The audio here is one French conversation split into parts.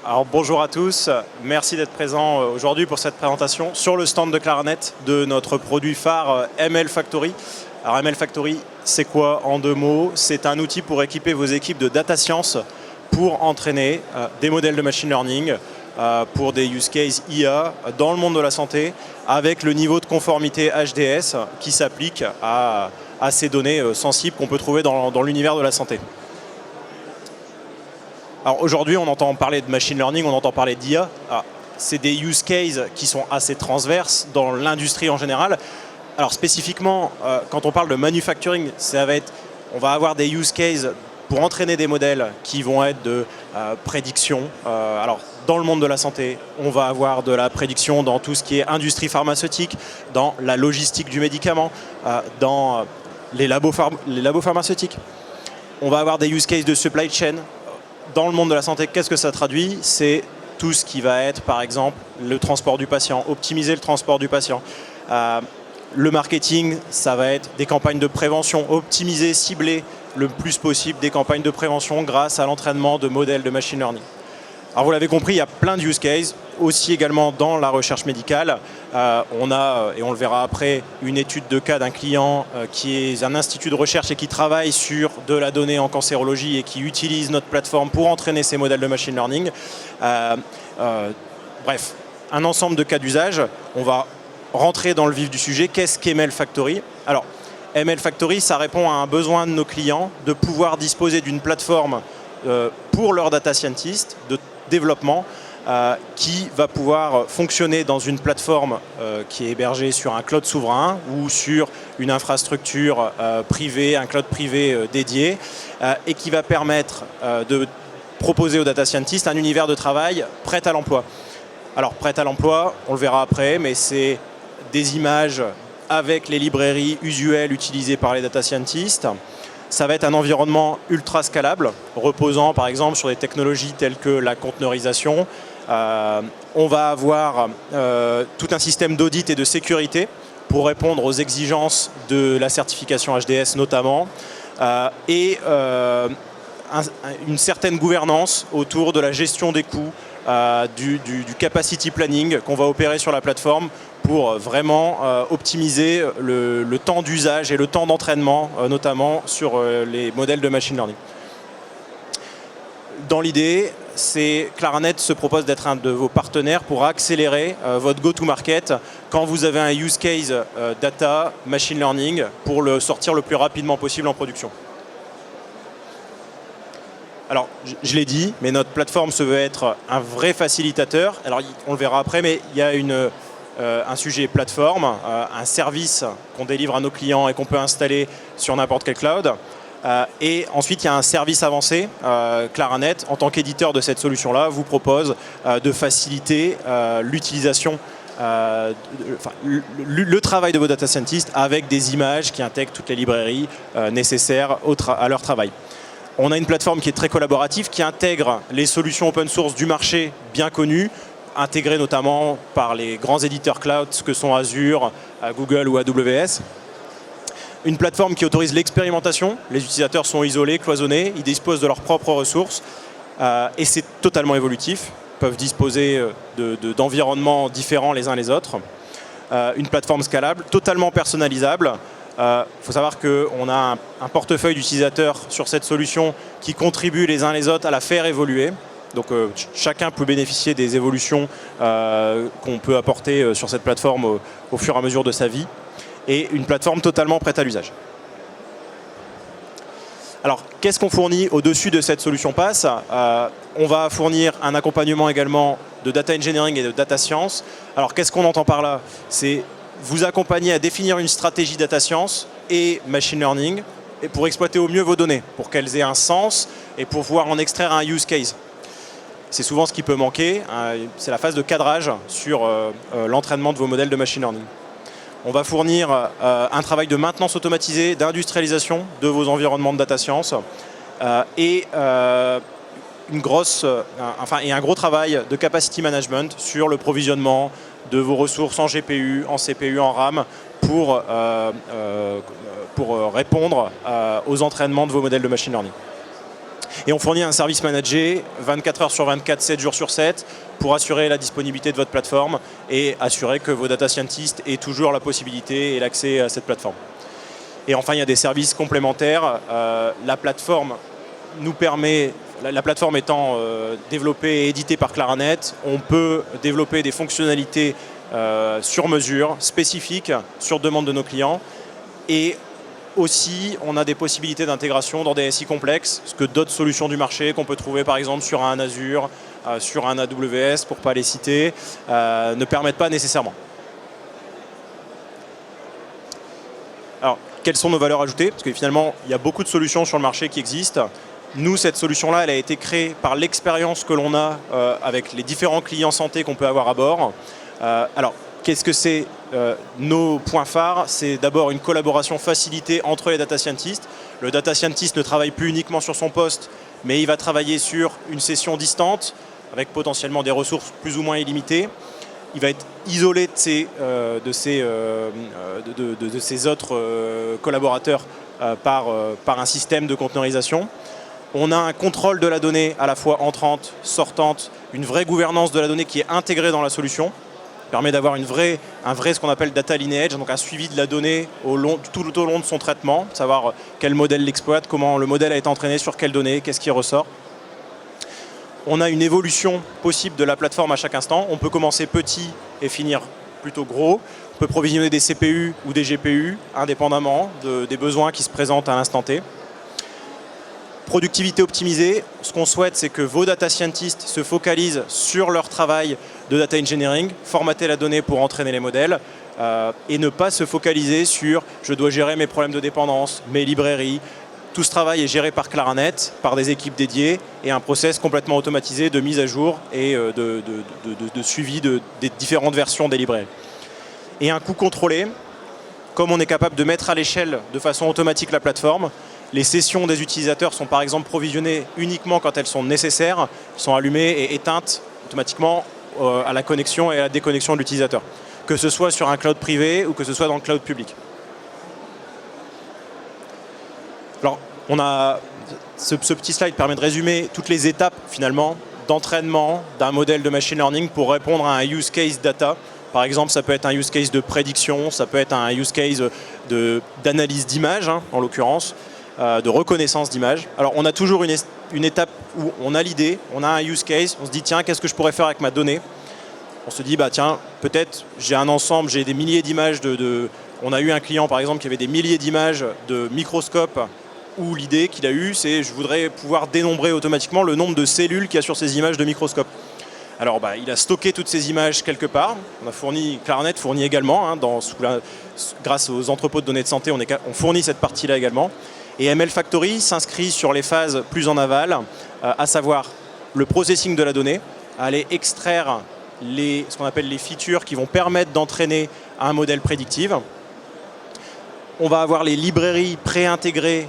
Alors bonjour à tous, merci d'être présents aujourd'hui pour cette présentation sur le stand de Claranet de notre produit phare ML Factory. Alors ML Factory, c'est quoi en deux mots? C'est un outil pour équiper vos équipes de data science pour entraîner des modèles de machine learning pour des use cases IA dans le monde de la santé avec le niveau de conformité HDS qui s'applique à ces données sensibles qu'on peut trouver dans l'univers de la santé. Alors aujourd'hui, on entend parler de machine learning, on entend parler d'IA. C'est des use cases qui sont assez transverses dans l'industrie en général. Alors spécifiquement, quand on parle de manufacturing, on va avoir des use cases pour entraîner des modèles qui vont être de prédiction. Alors dans le monde de la santé, on va avoir de la prédiction dans tout ce qui est industrie pharmaceutique, dans la logistique du médicament, dans les labos pharmaceutiques. On va avoir des use cases de supply chain. Dans le monde de la santé, qu'est-ce que ça traduit? C'est tout ce qui va être, par exemple, le transport du patient, optimiser le transport du patient. Le marketing, ça va être des campagnes de prévention, optimiser, cibler le plus possible des campagnes de prévention grâce à l'entraînement de modèles de machine learning. Alors vous l'avez compris, il y a plein de use cases, aussi également dans la recherche médicale. On a, et on le verra après, une étude de cas d'un client qui est un institut de recherche et qui travaille sur de la donnée en cancérologie et qui utilise notre plateforme pour entraîner ces modèles de machine learning. Bref, un ensemble de cas d'usage. On va rentrer dans le vif du sujet. Qu'est-ce qu'ML Factory? Alors, ML Factory, ça répond à un besoin de nos clients de pouvoir disposer d'une plateforme pour leurs data scientists de développement qui va pouvoir fonctionner dans une plateforme qui est hébergée sur un cloud souverain ou sur une infrastructure privée, un cloud privé dédié et qui va permettre de proposer aux data scientists un univers de travail prêt à l'emploi. Alors prêt à l'emploi, on le verra après, mais c'est des images avec les librairies usuelles utilisées par les data scientists. Ça va être un environnement ultra scalable, reposant par exemple sur des technologies telles que la conteneurisation. On va avoir tout un système d'audit et de sécurité pour répondre aux exigences de la certification HDS notamment, et une certaine gouvernance autour de la gestion des coûts, du capacity planning qu'on va opérer sur la plateforme pour vraiment optimiser le temps d'usage et le temps d'entraînement, notamment sur les modèles de machine learning. Dans l'idée, Claranet se propose d'être un de vos partenaires pour accélérer votre go-to-market quand vous avez un use case data, machine learning, pour le sortir le plus rapidement possible en production. Alors, je l'ai dit, mais notre plateforme se veut être un vrai facilitateur. Alors, on le verra après, mais il y a un sujet plateforme, un service qu'on délivre à nos clients et qu'on peut installer sur n'importe quel cloud. Et ensuite, il y a un service avancé. Claranet, en tant qu'éditeur de cette solution-là, vous propose de faciliter l'utilisation, le travail de vos data scientists avec des images qui intègrent toutes les librairies nécessaires à leur travail. On a une plateforme qui est très collaborative, qui intègre les solutions open source du marché bien connues, intégrées notamment par les grands éditeurs cloud que sont Azure, Google ou AWS. Une plateforme qui autorise l'expérimentation. Les utilisateurs sont isolés, cloisonnés, ils disposent de leurs propres ressources et c'est totalement évolutif. Ils peuvent disposer d'environnements différents les uns les autres. Une plateforme scalable, totalement personnalisable. Faut savoir qu'on a un portefeuille d'utilisateurs sur cette solution qui contribuent les uns les autres à la faire évoluer. Donc chacun peut bénéficier des évolutions qu'on peut apporter sur cette plateforme au fur et à mesure de sa vie. Et une plateforme totalement prête à l'usage. Alors, qu'est-ce qu'on fournit au-dessus de cette solution PaaS? On va fournir un accompagnement également de data engineering et de data science. Alors, qu'est-ce qu'on entend par là? C'est vous accompagner à définir une stratégie data science et machine learning et pour exploiter au mieux vos données, pour qu'elles aient un sens et pour pouvoir en extraire un use case. C'est souvent ce qui peut manquer, c'est la phase de cadrage sur l'entraînement de vos modèles de machine learning. On va fournir un travail de maintenance automatisée, d'industrialisation de vos environnements de data science et un gros travail de capacity management sur le provisionnement de vos ressources en GPU, en CPU, en RAM pour répondre aux entraînements de vos modèles de machine learning. Et on fournit un service managé 24 heures sur 24, 7 jours sur 7 pour assurer la disponibilité de votre plateforme et assurer que vos data scientists aient toujours la possibilité et l'accès à cette plateforme. Et enfin, il y a des services complémentaires. La plateforme nous permet, la plateforme étant développée et éditée par Claranet, on peut développer des fonctionnalités sur mesure, spécifiques, sur demande de nos clients. Et aussi, on a des possibilités d'intégration dans des SI complexes, ce que d'autres solutions du marché qu'on peut trouver par exemple sur un Azure, sur un AWS, pour ne pas les citer, ne permettent pas nécessairement. Alors, quelles sont nos valeurs ajoutées? Parce que finalement, il y a beaucoup de solutions sur le marché qui existent. Nous, cette solution-là, elle a été créée par l'expérience que l'on a avec les différents clients santé qu'on peut avoir à bord. Alors, qu'est-ce que c'est nos points phares? C'est d'abord une collaboration facilitée entre les data scientists. Le data scientist ne travaille plus uniquement sur son poste, mais il va travailler sur une session distante, avec potentiellement des ressources plus ou moins illimitées. Il va être isolé de ses autres collaborateurs par un système de conteneurisation. On a un contrôle de la donnée à la fois entrante, sortante, une vraie gouvernance de la donnée qui est intégrée dans la solution. Permet d'avoir un vrai ce qu'on appelle data lineage, donc un suivi de la donnée tout au long de son traitement, savoir quel modèle l'exploite, comment le modèle a été entraîné, sur quelles données, qu'est-ce qui ressort. On a une évolution possible de la plateforme à chaque instant. On peut commencer petit et finir plutôt gros. On peut provisionner des CPU ou des GPU indépendamment des besoins qui se présentent à l'instant T. Productivité optimisée, ce qu'on souhaite, c'est que vos data scientists se focalisent sur leur travail de data engineering, formater la donnée pour entraîner les modèles et ne pas se focaliser sur « je dois gérer mes problèmes de dépendance, mes librairies ». Tout ce travail est géré par Claranet, par des équipes dédiées et un process complètement automatisé de mise à jour et de suivi des différentes versions des librairies. Et un coût contrôlé, comme on est capable de mettre à l'échelle de façon automatique la plateforme. Les sessions des utilisateurs sont par exemple provisionnées uniquement quand elles sont nécessaires, sont allumées et éteintes automatiquement à la connexion et à la déconnexion de l'utilisateur, que ce soit sur un cloud privé ou que ce soit dans le cloud public. Alors, ce petit slide permet de résumer toutes les étapes finalement d'entraînement d'un modèle de machine learning pour répondre à un use case data. Par exemple, ça peut être un use case de prédiction, ça peut être un use case d'analyse d'image, en l'occurrence, de reconnaissance d'image. Alors, on a toujours une étape où on a l'idée, on a un use case, on se dit tiens, qu'est-ce que je pourrais faire avec ma donnée? On se dit bah tiens, peut-être j'ai un ensemble, j'ai des milliers d'images On a eu un client par exemple qui avait des milliers d'images de microscopes où l'idée qu'il a eue, c'est je voudrais pouvoir dénombrer automatiquement le nombre de cellules qu'il y a sur ces images de microscope. Alors il a stocké toutes ces images quelque part. Claranet fournit également, grâce aux entrepôts de données de santé, on fournit cette partie-là également. Et ML Factory s'inscrit sur les phases plus en aval, à savoir le processing de la donnée, aller extraire ce qu'on appelle les features qui vont permettre d'entraîner un modèle prédictif. On va avoir les librairies préintégrées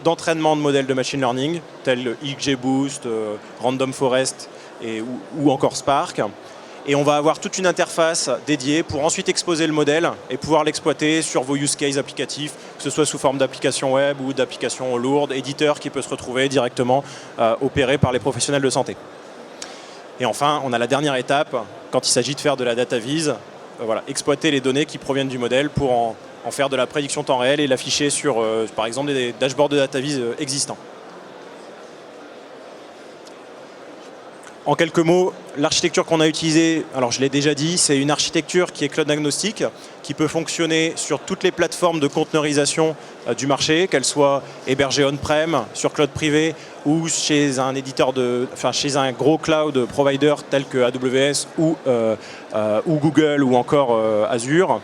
d'entraînement de modèles de machine learning, tels XGBoost, Random Forest ou encore Spark. Et on va avoir toute une interface dédiée pour ensuite exposer le modèle et pouvoir l'exploiter sur vos use cases applicatifs, que ce soit sous forme d'application web ou d'application lourde, éditeur qui peut se retrouver directement opéré par les professionnels de santé. Et enfin, on a la dernière étape, quand il s'agit de faire de la data vise, exploiter les données qui proviennent du modèle pour en faire de la prédiction temps réel et l'afficher sur, par exemple, des dashboards de data vise existants. En quelques mots, l'architecture qu'on a utilisée, alors je l'ai déjà dit, c'est une architecture qui est cloud agnostique, qui peut fonctionner sur toutes les plateformes de conteneurisation du marché, qu'elles soient hébergées on-prem, sur cloud privé ou chez un chez un gros cloud provider tel que AWS ou Google ou encore Azure.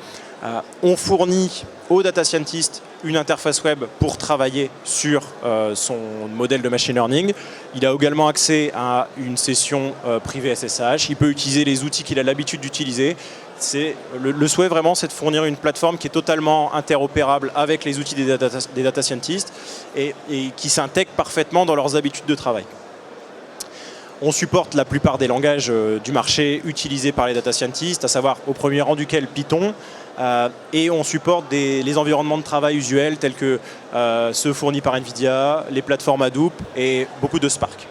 On fournit aux data scientists une interface web pour travailler sur son modèle de machine learning. Il a également accès à une session privée SSH. Il peut utiliser les outils qu'il a l'habitude d'utiliser. Le souhait vraiment, c'est de fournir une plateforme qui est totalement interopérable avec les outils des data scientists et qui s'intègre parfaitement dans leurs habitudes de travail. On supporte la plupart des langages du marché utilisés par les data scientists, à savoir au premier rang duquel Python, et on supporte les environnements de travail usuels tels que ceux fournis par NVIDIA, les plateformes Hadoop et beaucoup de Spark.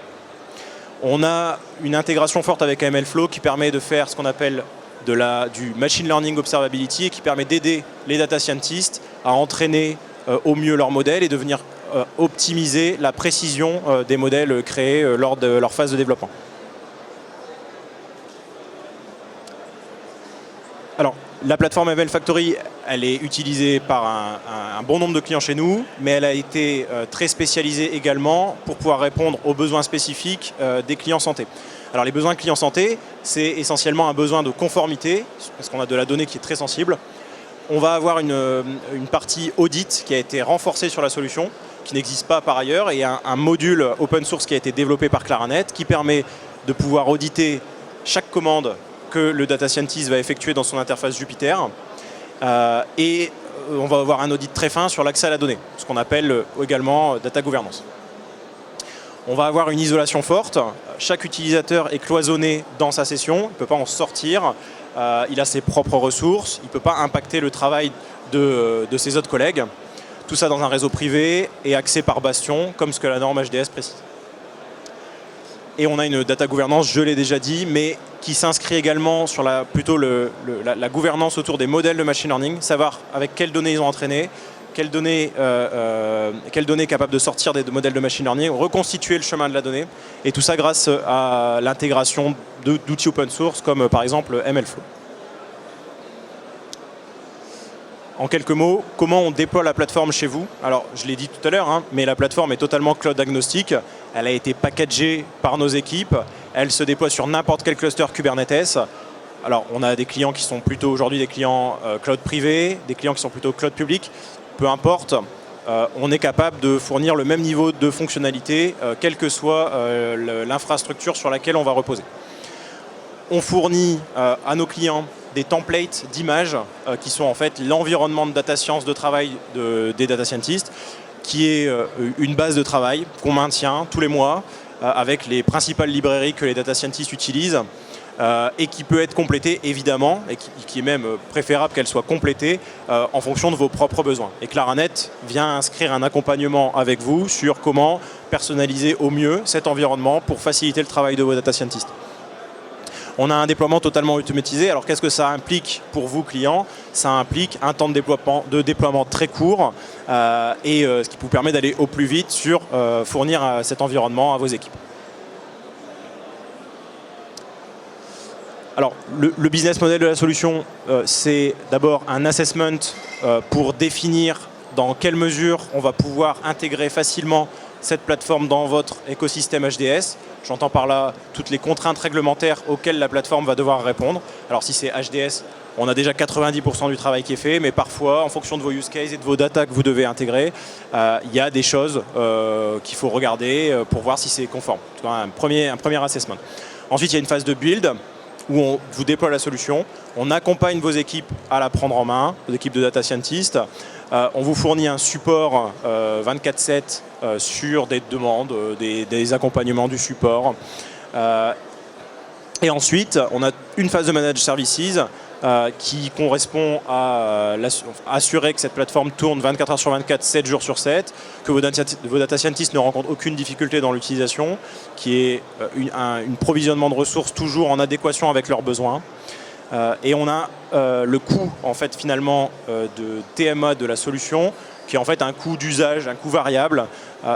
On a une intégration forte avec MLflow qui permet de faire ce qu'on appelle du machine learning observability et qui permet d'aider les data scientists à entraîner au mieux leurs modèles et de venir optimiser la précision des modèles créés lors de leur phase de développement. Alors, la plateforme ML Factory, elle est utilisée par un bon nombre de clients chez nous, mais elle a été très spécialisée également pour pouvoir répondre aux besoins spécifiques des clients santé. Alors, les besoins clients santé, c'est essentiellement un besoin de conformité, parce qu'on a de la donnée qui est très sensible. On va avoir une partie audit qui a été renforcée sur la solution, qui n'existe pas par ailleurs, et un module open source qui a été développé par Claranet qui permet de pouvoir auditer chaque commande que le data scientist va effectuer dans son interface Jupyter. Et on va avoir un audit très fin sur l'accès à la donnée, ce qu'on appelle également data governance. On va avoir une isolation forte. Chaque utilisateur est cloisonné dans sa session, il ne peut pas en sortir. Il a ses propres ressources, il ne peut pas impacter le travail de ses autres collègues. Tout ça dans un réseau privé et accès par bastion, comme ce que la norme HDS précise. Et on a une data gouvernance, je l'ai déjà dit, mais qui s'inscrit également sur la gouvernance autour des modèles de machine learning, savoir avec quelles données ils ont entraîné, quelles données capables de sortir des modèles de machine learning, reconstituer le chemin de la donnée, et tout ça grâce à l'intégration d'outils open source comme par exemple MLflow. En quelques mots, comment on déploie la plateforme chez vous? Alors, je l'ai dit tout à l'heure, mais la plateforme est totalement cloud agnostique. Elle a été packagée par nos équipes. Elle se déploie sur n'importe quel cluster Kubernetes. Alors, on a des clients qui sont plutôt aujourd'hui des clients cloud privé, des clients qui sont plutôt cloud public. Peu importe, on est capable de fournir le même niveau de fonctionnalité, quelle que soit l'infrastructure sur laquelle on va reposer. On fournit à nos clients des templates d'images qui sont en fait l'environnement de data science de travail des data scientists, qui est une base de travail qu'on maintient tous les mois avec les principales librairies que les data scientists utilisent et qui peut être complétée évidemment, et qui est même préférable qu'elle soit complétée en fonction de vos propres besoins. Et Claranet vient inscrire un accompagnement avec vous sur comment personnaliser au mieux cet environnement pour faciliter le travail de vos data scientists. On a un déploiement totalement automatisé. Alors qu'est-ce que ça implique pour vous, clients? Ça implique un temps de déploiement très court ce qui vous permet d'aller au plus vite sur fournir cet environnement à vos équipes. Alors, le business model de la solution, c'est d'abord un assessment pour définir dans quelle mesure on va pouvoir intégrer facilement cette plateforme dans votre écosystème HDS. J'entends par là toutes les contraintes réglementaires auxquelles la plateforme va devoir répondre. Alors si c'est HDS, on a déjà 90% du travail qui est fait, mais parfois, en fonction de vos use cases et de vos data que vous devez intégrer, il y a des choses qu'il faut regarder pour voir si c'est conforme. Un premier assessment. Ensuite, il y a une phase de build où on vous déploie la solution. On accompagne vos équipes à la prendre en main, vos équipes de data scientists. On vous fournit un support 24/7 sur des demandes, des accompagnements du support. Et ensuite, on a une phase de managed services qui correspond à assurer que cette plateforme tourne 24 heures sur 24, 7 jours sur 7, que vos data scientists ne rencontrent aucune difficulté dans l'utilisation, qui est un provisionnement de ressources toujours en adéquation avec leurs besoins. Et on a le coût en fait finalement de TMA de la solution, qui est en fait un coût d'usage, un coût variable,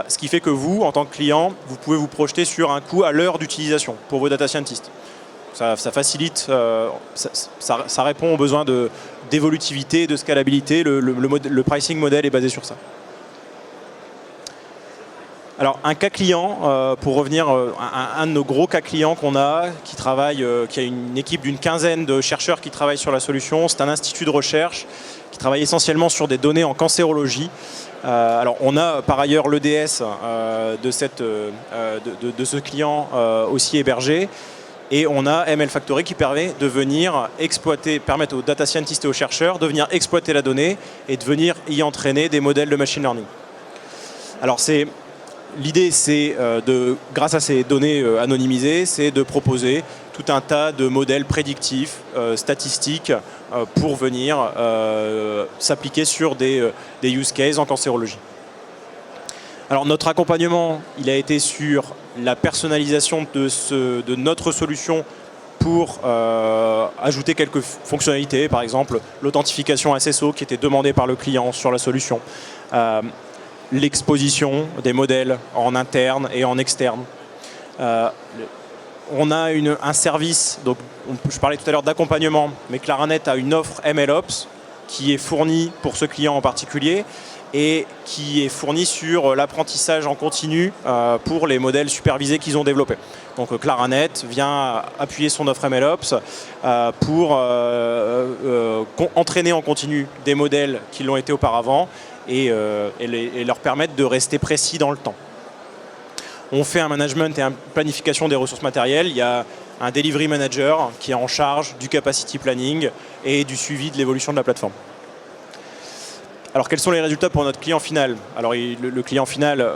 ce qui fait que vous, en tant que client, vous pouvez vous projeter sur un coût à l'heure d'utilisation pour vos data scientists. Ça facilite, ça répond aux besoins d'évolutivité, de scalabilité. Le pricing model est basé sur ça. Alors un cas client, pour revenir, un de nos gros cas clients qu'on a, qui a une équipe d'une quinzaine de chercheurs qui travaillent sur la solution, c'est un institut de recherche qui travaille essentiellement sur des données en cancérologie. Alors on a par ailleurs l'EDS de ce client aussi hébergé. Et on a ML Factory qui permet de venir permettre aux data scientists et aux chercheurs de venir exploiter la donnée et de venir y entraîner des modèles de machine learning. Alors c'est l'idée, c'est grâce à ces données anonymisées, c'est de proposer tout un tas de modèles prédictifs, statistiques, pour venir s'appliquer sur des use cases en cancérologie. Alors notre accompagnement, il a été sur la personnalisation de notre solution pour ajouter quelques fonctionnalités, par exemple l'authentification SSO qui était demandée par le client sur la solution, l'exposition des modèles en interne et en externe. On a un service, donc je parlais tout à l'heure d'accompagnement, mais Claranet a une offre MLOps qui est fournie pour ce client en particulier et qui est fournie sur l'apprentissage en continu pour les modèles supervisés qu'ils ont développés. Donc Claranet vient appuyer son offre MLOps pour entraîner en continu des modèles qui l'ont été auparavant et leur permettre de rester précis dans le temps. On fait un management et une planification des ressources matérielles. Il y a un delivery manager qui est en charge du capacity planning et du suivi de l'évolution de la plateforme. Alors quels sont les résultats pour notre client final? Alors le client final,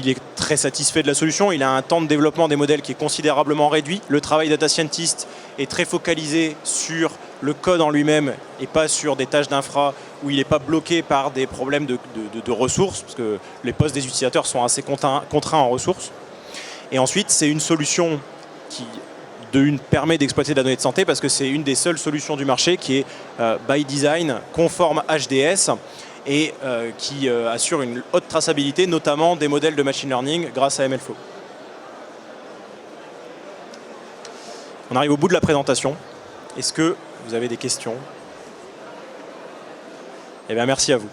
il est très satisfait de la solution. Il a un temps de développement des modèles qui est considérablement réduit. Le travail data scientist est très focalisé sur le code en lui-même et pas sur des tâches d'infra où il n'est pas bloqué par des problèmes de ressources, parce que les postes des utilisateurs sont assez contraints en ressources. Et ensuite, c'est une solution qui permet d'exploiter de la donnée de santé parce que c'est une des seules solutions du marché qui est by design conforme HDS et qui assure une haute traçabilité, notamment des modèles de machine learning grâce à MLflow. On arrive au bout de la présentation. Est-ce que vous avez des questions? Eh bien, merci à vous.